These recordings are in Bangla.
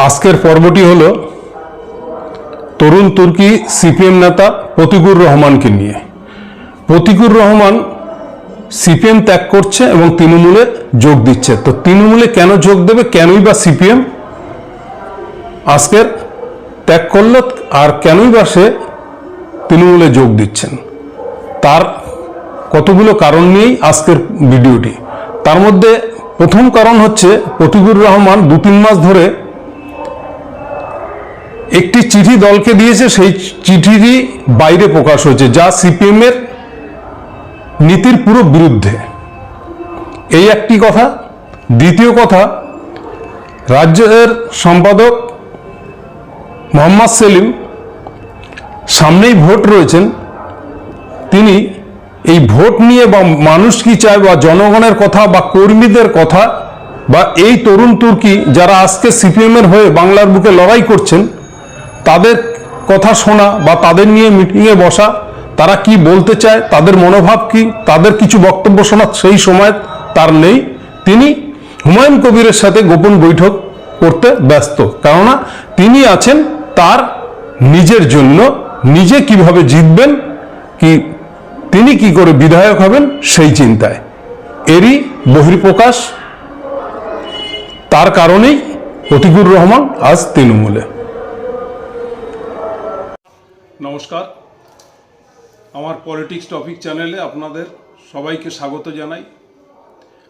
আজকের পর্বটি হলো তরুণ তুর্কি সিপিএম নেতা প্রতীকুর রহমানকে নিয়ে। প্রতীকুর রহমান সিপিএম ত্যাগ করছে এবং তৃণমূলে যোগ দিচ্ছে। তো তৃণমূলে কেন যোগ দেবে, কেনই বা সিপিএম আজকের ত্যাগ করল, আর কেনই বা সে তৃণমূলে যোগ দিচ্ছেন, তার কতগুলো কারণ নিয়েই আজকের ভিডিওটি। তার মধ্যে প্রথম কারণ হচ্ছে প্রতীকুর রহমান 2-3 মাস ধরে একটি চিঠি দলকে দিয়েছে, সেই চিঠিটি বাইরে প্রকাশ হয়েছে, যা সিপিএম এর নীতির পুরো বিরুদ্ধে। এই একটি কথা। দ্বিতীয় কথা, রাজ্যের সম্পাদক মোহাম্মদ সেলিম, সামনেই ভোট রয়েছেন, তিনি এই ভোট নিয়ে বা মানুষ কি চায় বা জনগণের কথা বা কর্মীদের কথা বা এই তরুণ তুর্কি যারা আজকে সিপিএম এর হয়ে বাংলার বুকে লড়াই করছেন তাদের কথা শোনা বা তাদের নিয়ে মিটিংয়ে বসা, তারা কি বলতে চায়, তাদের মনোভাব কি, তাদের কিছু বক্তব্য শোনা সেই সময় তার নেই। তিনি হুমায়ুন কবিরের সাথে গোপন বৈঠক করতে ব্যস্ত, কেননা তিনি আছেন তার নিজের জন্য, নিজে কিভাবে জিতবেন, কি তিনি কি করে বিধায়ক হবেন সেই চিন্তায়। এরই বহিঃপ্রকাশ। তার কারণেই প্রতীকুর রহমান আজ তৃণমূলে। নমস্কার, আমার পলিটিক্স টপিক চ্যানেলে আপনাদের সবাইকে স্বাগত জানাই।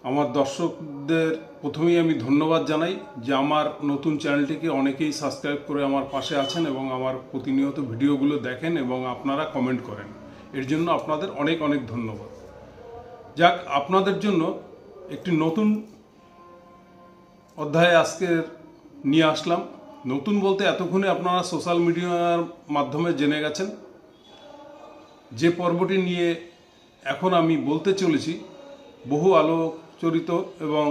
আমার দর্শকদের প্রথমেই আমি ধন্যবাদ জানাই যে আমার নতুন চ্যানেলটিকে অনেকেই সাবস্ক্রাইব করে আমার পাশে আছেন এবং আমার প্রতিনিয়ত ভিডিওগুলো দেখেন এবং আপনারা কমেন্ট করেন। এর জন্য আপনাদের অনেক অনেক ধন্যবাদ। যাক, আপনাদের জন্য একটি নতুন অধ্যায়ে আজকে নিয়ে আসলাম। নতুন বলতে এতক্ষণে আপনারা সোশ্যাল মিডিয়ার মাধ্যমে জেনে গেছেন। যে পর্বটি নিয়ে এখন আমি বলতে চলেছি বহু আলোচরিত এবং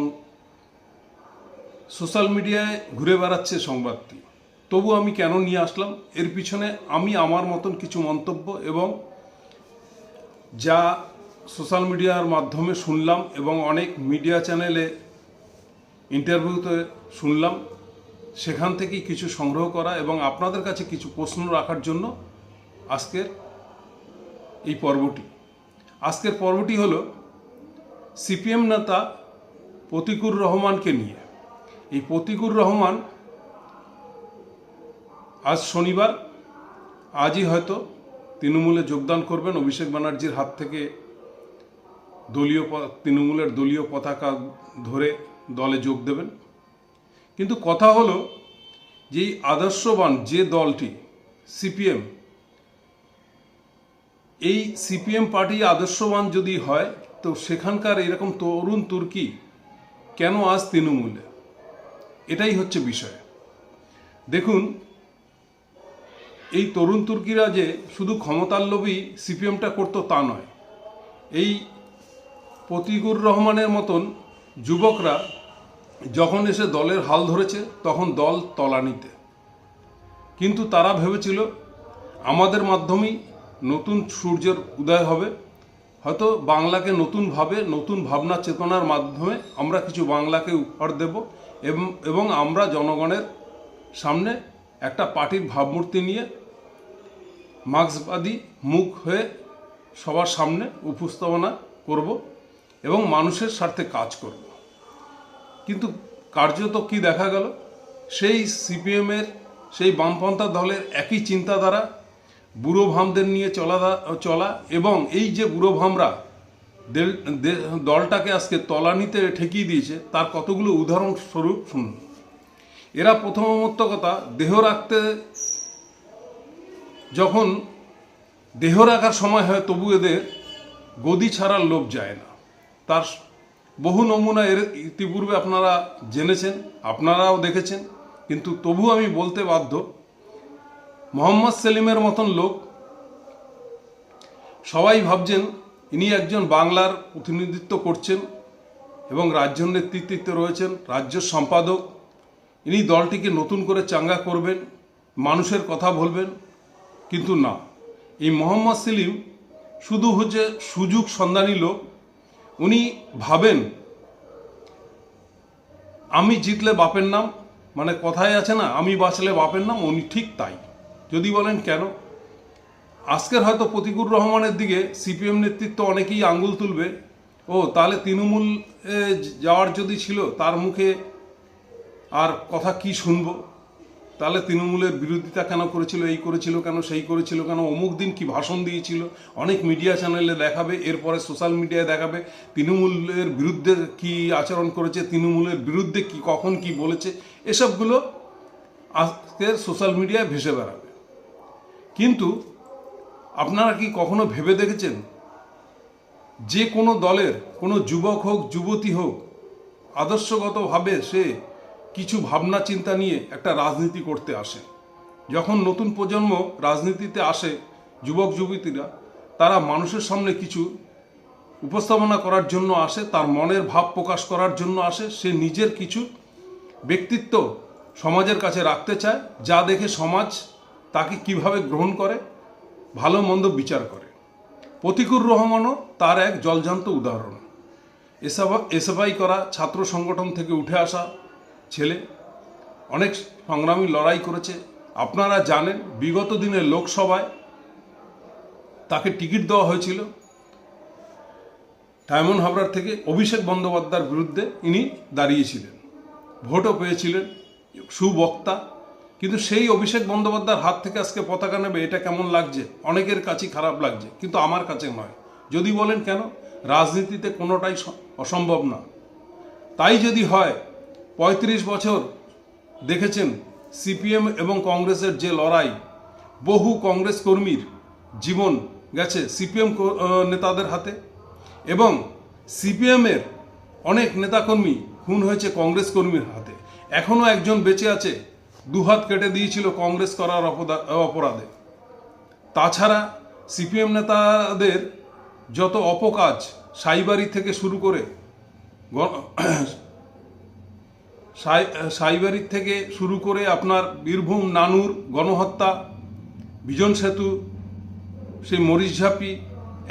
সোশ্যাল মিডিয়ায় ঘুরে বেড়াচ্ছে সংবাদটি। তবু আমি কেন নিয়ে আসলাম, এর পিছনে আমি আমার মতন কিছু মন্তব্য এবং যা সোশ্যাল মিডিয়ার মাধ্যমে শুনলাম এবং অনেক মিডিয়া চ্যানেলে ইন্টারভিউতে শুনলাম, সেখান থেকেই কিছু সংগ্রহ করা এবং আপনাদের কাছে কিছু প্রশ্ন রাখার জন্য আজকের এই পর্বটি। আজকের পর্বটি হলো সিপিএম নেতা প্রতীকুর রহমানকে নিয়ে। এই প্রতীকুর রহমান আজ শনিবার, আজই হয়তো তৃণমূলে যোগদান করবেন। অভিষেক ব্যানার্জির হাত থেকে তৃণমূলের দলীয় পতাকা ধরে দলে যোগ দেবেন। কিন্তু কথা হলো যে আদর্শবান যে দলটি সিপিএম, এই সিপিএম পার্টি আদর্শবান যদি হয়, তো সেখানকার এরকম তরুণ তুর্কি কেন আজ তৃণমূলে, এটাই হচ্ছে বিষয়। দেখুন, এই তরুণ তুর্কিরা যে শুধু ক্ষমতার লোভী সিপিএমটা করতো তা নয়। এই প্রতীকুর রহমানের মতন যুবকরা যখন এসে দলের হাল ধরেছে তখন দল তলানিতে, কিন্তু তারা ভেবেছিল আমাদের মাধ্যমেই নতুন সূর্যের উদয় হবে, হয়তো বাংলাকে নতুনভাবে নতুন ভাবনা চেতনার মাধ্যমে আমরা কিছু বাংলাকে উপহার দেব এবং আমরা জনগণের সামনে একটা পার্টির ভাবমূর্তি নিয়ে মার্ক্সবাদী মুখ হয়ে সবার সামনে উপস্থাপনা করব এবং মানুষের স্বার্থে কাজ করব। কিন্তু কার্যত কি দেখা গেল, সেই সিপিএমের সেই বামপন্থা দলের একই চিন্তাধারা, বুড়ো ভামদের নিয়ে চলা এবং এই যে বুড়ো ভামরা দলটাকে আজকে তলানিতে ঠেকিয়ে দিয়েছে, তার কতগুলো উদাহরণস্বরূপ শুনুন। এরা প্রথমত কথা, যখন দেহ রাখার সময় হয় তবু এদের গদি ছাড়ার লোভ যায় না। তার বহু নমুনা এর ইতিপূর্বে আপনারা জেনেছেন, আপনারাও দেখেছেন, কিন্তু তবু আমি বলতে বাধ্য, মোহাম্মদ সেলিমের মতন লোক, সবাই ভাবছেন ইনি একজন বাংলার প্রতিনিধিত্ব করছেন এবং রাজ্য নেতৃত্বে রয়েছেন, রাজ্য সম্পাদক, ইনি দলটিকে নতুন করে চাঙ্গা করবেন, মানুষের কথা বলবেন। কিন্তু না, এই মোহাম্মদ সেলিম শুধু হচ্ছে সুযোগ সন্ধানী লোক। উনি ভাবেন আমি জিতলে বাপের নাম, মানে কথায় আছে না, আমি বাঁচলে বাপের নাম, উনি ঠিক তাই। যদি বলেন কেন, আজকের হয়তো প্রতিকুর রহমানের দিকে সিপিএম নেতৃত্ব অনেকেই আঙ্গুল তুলবে, ও তাহলে তৃণমূল যাওয়ার যদি ছিল তার মুখে আর কথা কি শুনবো, তাহলে তৃণমূলের বিরোধিতা কেন করেছিল, এই করেছিল কেন, সেই করেছিল কেন, অমুক দিন কি ভাষণ দিয়েছিল, অনেক মিডিয়া চ্যানেলে দেখাবে, এরপরে সোশ্যাল মিডিয়ায় দেখাবে তৃণমূলের বিরুদ্ধে কি আচরণ করেছে, তৃণমূলের বিরুদ্ধে কি কখন কি বলেছে, এসবগুলো আজকের সোশ্যাল মিডিয়ায় ভেসে বেড়াবে। কিন্তু আপনারা কি কখনো ভেবে দেখেছেন, যে কোনো দলের কোনো যুবক হোক যুবতী হোক, আদর্শগতভাবে সে কিছু ভাবনা চিন্তা নিয়ে একটা রাজনীতি করতে আসে। যখন নতুন প্রজন্ম রাজনীতিতে আসে, যুবক যুবতীরা, তারা মানুষের সামনে কিছু উপস্থাপনা করার জন্য আসে, তার মনের ভাব প্রকাশ করার জন্য আসে, সে নিজের কিছু ব্যক্তিত্ব সমাজের কাছে রাখতে চায়, যা দেখে সমাজ তাকে কিভাবে গ্রহণ করে, ভালো মন্দ বিচার করে। প্রতিকুর রহমানও তার এক জলজান্ত উদাহরণ। এসএফআই করা ছাত্র সংগঠন থেকে উঠে আসা ছেলে, অনেক সংগ্রামী লড়াই করেছে। আপনারা জানেন বিগত দিনে লোকসভায় তাকে টিকিট দেওয়া হয়েছিল ডায়মন্ড হাবড়ার থেকে, অভিষেক বন্দ্যোপাধ্যায়ের বিরুদ্ধে ইনি দাঁড়িয়েছিলেন, ভোটও পেয়েছিলেন, সুবক্তা। কিন্তু সেই অভিষেক বন্দ্যোপাধ্যায়ের হাত থেকে আজকে পতাকা নেবে, এটা কেমন লাগছে? অনেকের কাছেই খারাপ লাগছে, কিন্তু আমার কাছে নয়। যদি বলেন কেন, রাজনীতিতে কোনোটাই অসম্ভব না। তাই যদি হয়, ৩৫ বছর দেখেছেন সিপিএম এবং কংগ্রেসের যে লড়াই, বহু কংগ্রেস কর্মীর জীবন গেছে সিপিএম নেতাদের হাতে, এবং সিপিএমের অনেক নেতাকর্মী খুন হয়েছে কংগ্রেস কর্মীর হাতে। এখনও একজন বেঁচে আছে, দুহাত কেটে দিয়েছিল কংগ্রেস করার অপরাধে। তাছাড়া সিপিএম নেতাদের যত অপকাজ, সাইবারি থেকে শুরু করে সাইবারির থেকে শুরু করে আপনার বীরভূম নানুর গণহত্যা, বিজন সেতু, সেই মরিচঝাপি,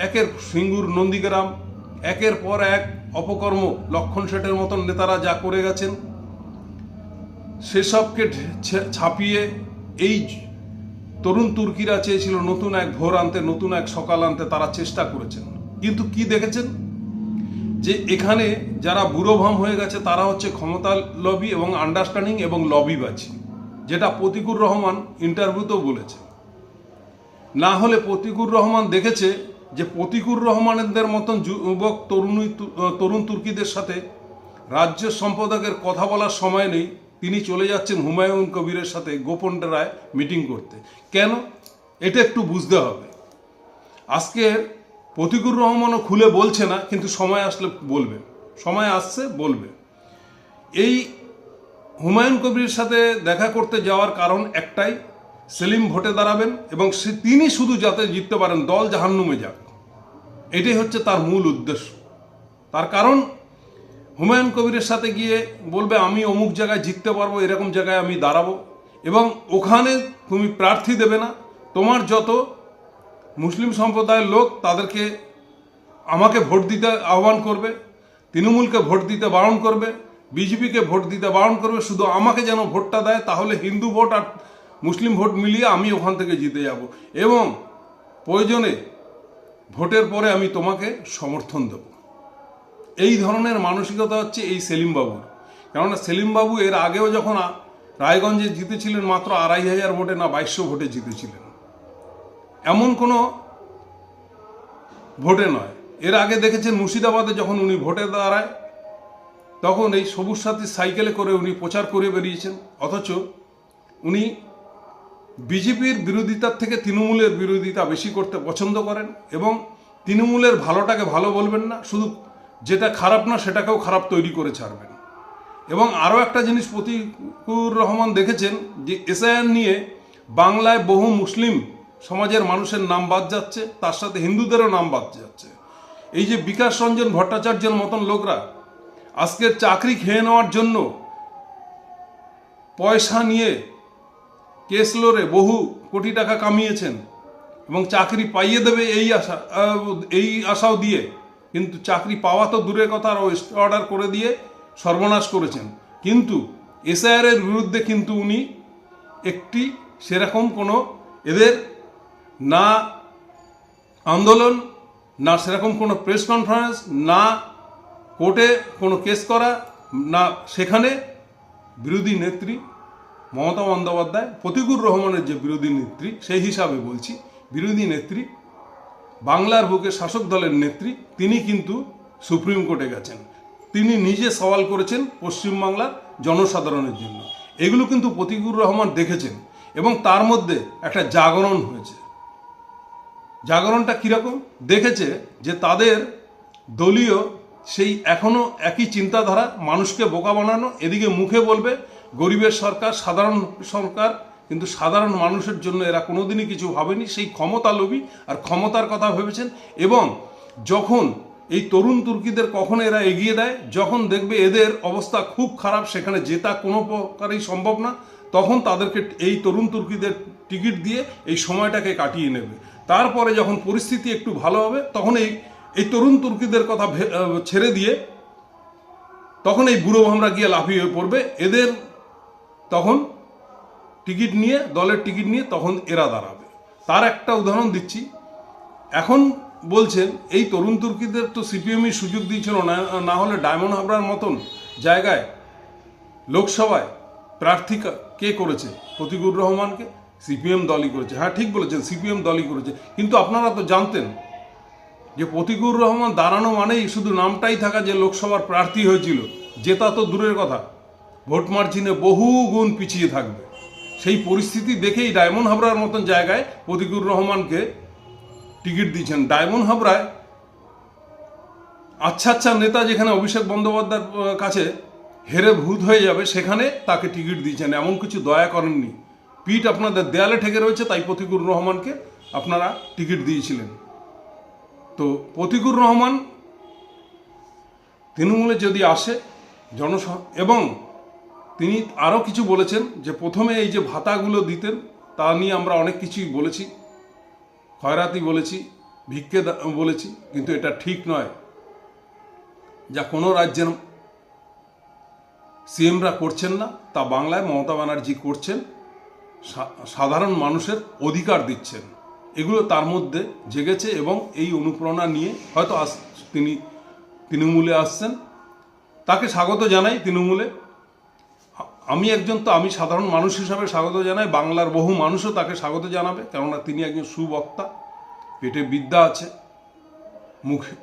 একের সিঙ্গুর নন্দীগ্রাম, একের পর এক অপকর্ম, লক্ষণ শেঠের মতন নেতারা যা করে গেছেন, সেসবকে ছাপিয়ে এই তরুণ তুর্কিরা চেয়েছিল নতুন এক ভোর আনতে, নতুন এক সকাল আনতে, তারা চেষ্টা করেছেন। কিন্তু কি দেখেছেন, যে এখানে যারা বুড়োভাম হয়ে গেছে তারা হচ্ছে ক্ষমতা লবি এবং আন্ডারস্ট্যান্ডিং এবং লবিবাজি, যেটা প্রতিকুর রহমান ইন্টারভিউতেও বলেছে। না হলে প্রতিকুর রহমান দেখেছে যে প্রতিকুর রহমানদের মতন যুবক তরুণ তুর্কিদের সাথে রাজ্য সম্পাদকের কথা বলার সময় নেই, তিনি চলে যাচ্ছেন হুমায়ুন কবিরের সাথে গোপন ডেরায় মিটিং করতে। কেন? এটা একটু বুঝতে হবে। আজকে প্রতিকুর রহমানও খুলে বলছে না, কিন্তু সময় আসলে বলবে, সময় আসছে বলবে। এই হুমায়ুন কবিরের সাথে দেখা করতে যাওয়ার কারণ একটাই, সেলিম ভোটে দাঁড়াবেন এবং তিনি শুধু যাতে জিততে পারেন, দল জাহান্নুমে যাক, এটাই হচ্ছে তার মূল উদ্দেশ্য। তার কারণ হুমায়ুন কবিরের সাথে গিয়ে বলবে আমি অমুক জায়গায় জিততে পারবো, এরকম জায়গায় আমি দাঁড়াবো, এবং ওখানে তুমি প্রার্থী দেবে না, তোমার যত মুসলিম সম্প্রদায়ের লোক তাদেরকে আমাকে ভোট দিতে আহ্বান করবে, তৃণমূলকে ভোট দিতে বারণ করবে, বিজেপিকে ভোট দিতে বারণ করবে, শুধু আমাকে যেন ভোটটা দেয়, তাহলে হিন্দু ভোট আর মুসলিম ভোট মিলিয়ে আমি ওখান থেকে জিতে যাব, এবং প্রয়োজনে ভোটের পরে আমি তোমাকে সমর্থন দেব। এই ধরনের মানসিকতা হচ্ছে এই সেলিমবাবুর। কেননা সেলিমবাবু এর আগেও যখন রায়গঞ্জে জিতেছিলেন মাত্র ২৫০০ ভোটে, না ২২০০ ভোটে জিতেছিলেন, এমন কোনো ভোটে নয়। এর আগে দেখেছেন মুর্শিদাবাদে যখন উনি ভোটে দাঁড়ায়, তখন এই সবুজ সাথী সাইকেলে করে উনি প্রচার করে বেরিয়েছেন, অথচ উনি বিজেপির বিরোধিতার থেকে তৃণমূলের বিরোধিতা বেশি করতে পছন্দ করেন, এবং তৃণমূলের ভালোটাকে ভালো বলবেন না, শুধু যেটা খারাপ না সেটাকেও খারাপ তৈরি করে ছাড়বেন। এবং আরও একটা জিনিস প্রতিকুর রহমান দেখেছেন, যে এসআইআর নিয়ে বাংলায় বহু মুসলিম সমাজের মানুষের নাম বাদ যাচ্ছে, তার সাথে হিন্দুদেরও নাম বাদ যাচ্ছে। এই যে বিকাশ রঞ্জন ভট্টাচার্যের মতন লোকরা আজকের চাকরি খেয়ে নেওয়ার জন্য পয়সা নিয়ে কেস লড়ে বহু কোটি টাকা কামিয়েছেন এবং চাকরি পাইয়ে দেবে এই আশাও দিয়ে, কিন্তু চাকরি পাওয়া তো দূরের কথা, আরও অর্ডার করে দিয়ে সর্বনাশ করেছেন। কিন্তু এসআইআর এর বিরুদ্ধে কিন্তু উনি একটি সেরকম কোনো এদের না আন্দোলন, না সেরকম কোনো প্রেস কনফারেন্স, না কোর্টে কোনো কেস করা, না সেখানে বিরোধী নেত্রী মমতা বন্দ্যোপাধ্যায়, প্রতিকুর রহমানের যে বিরোধী নেত্রী সেই হিসাবে বলছি, বিরোধী নেত্রী বাংলার বুকে শাসক দলের নেত্রী, তিনি কিন্তু সুপ্রিম কোর্টে গেছেন। তিনি নিজে সওয়াল করেছেন পশ্চিমবাংলার জনসাধারণের জন্য। এগুলো কিন্তু প্রতিকুর রহমান দেখেছেন এবং তার মধ্যে একটা জাগরণ হয়েছে। জাগরণটা কীরকম দেখেছে যে তাদের দলীয় সেই এখনও একই চিন্তাধারা, মানুষকে বোকা বানানো, এদিকে মুখে বলবে গরিবের সরকার, সাধারণ সরকার, কিন্তু সাধারণ মানুষের জন্য এরা কোনোদিনই কিছু ভাবেনি। সেই ক্ষমতা লোভী আর ক্ষমতার কথা ভেবেছেন। এবং যখন এই তরুণ তুর্কিদের কখন এরা এগিয়ে দেয়, যখন দেখবে এদের অবস্থা খুব খারাপ, সেখানে জেতা কোনো প্রকারেই সম্ভব না, তখন তাদেরকে এই তরুণ তুর্কিদের টিকিট দিয়ে এই সময়টাকে কাটিয়ে নেবে। তারপরে যখন পরিস্থিতি একটু ভালো হবে, তখন এই তরুণ তুর্কিদের কথা ছেড়ে দিয়ে তখন এই বুড়ো ভামরা গিয়ে লাফিয়ে পড়বে। এদের তখন টিকিট নিয়ে, দলের টিকিট নিয়ে তখন এরা দাঁড়াবে। তার একটা উদাহরণ দিচ্ছি। এখন বলছেন এই তরুণ তুর্কিদের তো সিপিএমই সুযোগ দিয়েছিল, না হলে ডায়মন্ড হাবড়ার মতন জায়গায় লোকসভায় প্রার্থী কে করেছে? প্রতিকুর রহমানকে সিপিএম দলই করেছে। হ্যাঁ, ঠিক বলেছেন, সিপিএম দলই করেছে। কিন্তু আপনারা তো জানতেন যে প্রতিকুর রহমান দাঁড়ানো মানেই শুধু নামটাই থাকা যে লোকসভার প্রার্থী হয়েছিল, জেতা তো দূরের কথা, ভোট মার্জিনে বহু গুণ পিছিয়ে থাকবে। সেই পরিস্থিতি দেখেই ডায়মন্ড হাবড়ার মতন জায়গায় প্রতিকুর রহমানকে টিকিট দিয়েছেন। ডায়মন্ড হাবড়ায় আচ্ছা নেতা যেখানে অভিষেক বন্দ্যোপাধ্যায়ের কাছে হেরে ভূত হয়ে যাবে, সেখানে তাকে টিকিট দিয়েছেন। এমন কিছু দয়া করেননি। পিঠ আপনাদের দেয়ালে ঠেকে রয়েছে, তাই প্রতিকুর রহমানকে আপনারা টিকিট দিয়েছিলেন। তো প্রতিকুর রহমান তৃণমূলে যদি আসে এবং তিনি আরও কিছু বলেছেন যে প্রথমে এই যে ভাতাগুলো দিতেন তা নিয়ে আমরা অনেক কিছুই বলেছি, খয়রাতি বলেছি, ভিক্ষে বলেছি, কিন্তু এটা ঠিক নয়। যা কোনো রাজ্যের সিএমরা করছেন না, তা বাংলায় মমতা ব্যানার্জি করছেন। সাধারণ মানুষের অধিকার দিচ্ছেন। এগুলো তার মধ্যে জেগেছে এবং এই অনুপ্রেরণা নিয়ে হয়তো তিনি তৃণমূলে আসছেন। তাকে স্বাগত জানাই তৃণমূলে। আমি সাধারণ মানুষ হিসাবে স্বাগত জানাই। বাংলার বহু মানুষও তাকে স্বাগত জানাবে, কেননা তিনি একজন সুবক্তা, পেটে বিদ্যা আছে, মুখে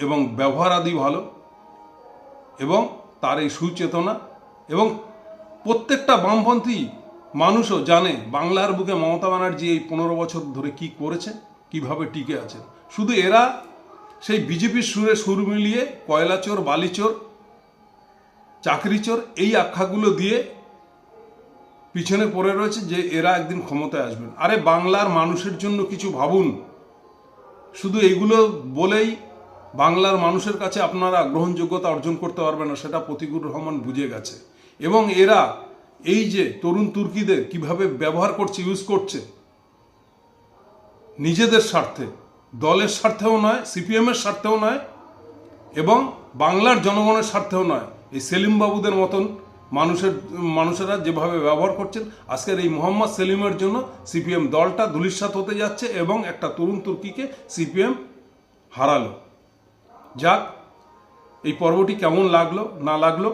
এবং ব্যবহার আদি ভালো, এবং তার এই সুচেতনা। এবং প্রত্যেকটা বামপন্থী মানুষও জানে বাংলার বুকে মমতা ব্যানার্জি এই 15 বছর ধরে কি করেছে, কিভাবে টিকে আছেন। শুধু এরা সেই বিজেপির সুরে সুর মিলিয়ে কয়লা চোর, বালি চোর, চাকরি চোর এই আখ্যাগুলো দিয়ে পিছনে পড়ে রয়েছে যে এরা একদিন ক্ষমতায় আসবেন। আরে বাংলার মানুষের জন্য কিছু ভাবুন। শুধু এইগুলো বলেই বাংলার মানুষের কাছে আপনারা গ্রহণযোগ্যতা অর্জন করতে পারবেন না, সেটা প্রতিকুর রহমান বুঝে গেছে। এবং এরা এই যে তরুণ তুর্কিদের কিভাবে ব্যবহার করছে, ইউজ করছে, নিজেদের স্বার্থে, দলের স্বার্থেও নয়, সিপিএমের স্বার্থেও নয়, এবং বাংলার জনগণের স্বার্থেও নয়। এই সেলিম বাবুদের মতন মানুষেরা যেভাবে ব্যবহার করছেন, আজকের এই মোহাম্মদ সেলিমের জন্য সিপিএম দলটা ধূলিসাৎ হতে যাচ্ছে এবং একটা তরুণ তুর্কিকে সিপিএম হারালো। যাক, এই পর্বটি কেমন লাগলো না লাগলো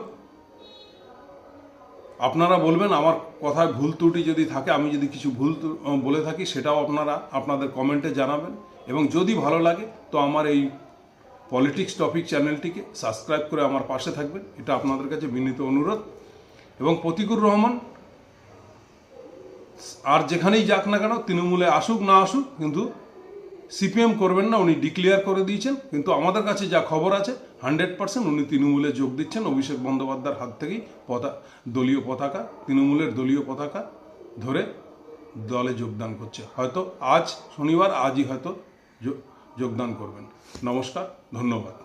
আপনারা বলবেন। আমার কথায় ভুল ত্রুটি যদি থাকে, আমি যদি কিছু ভুল বলে থাকি, সেটাও আপনারা আপনাদের কমেন্টে জানাবেন। এবং যদি ভালো লাগে তো আমার এই পলিটিক্স টপিক চ্যানেলটিকে সাবস্ক্রাইব করে আমার পাশে থাকবেন, এটা আপনাদের কাছে বিনীত অনুরোধ। এবং প্রতিকুর রহমান আর যেখানেই যাক না কেন, তৃণমূলে আসুক না আসুক, কিন্তু সিপিএম করবেন না, উনি ডিক্লেয়ার করে দিয়েছেন। কিন্তু আমাদের কাছে যা খবর আছে 100% উনি তৃণমূলে যোগ দিচ্ছেন। অভিষেক বন্দ্যোপাধ্যায়ের হাত থেকেই দলীয় পতাকা, তৃণমূলের দলীয় পতাকা ধরে দলে যোগদান করছে। হয়তো আজ শনিবার, আজই হয়তো যোগদান করবেন। নমস্কার, ধন্যবাদ।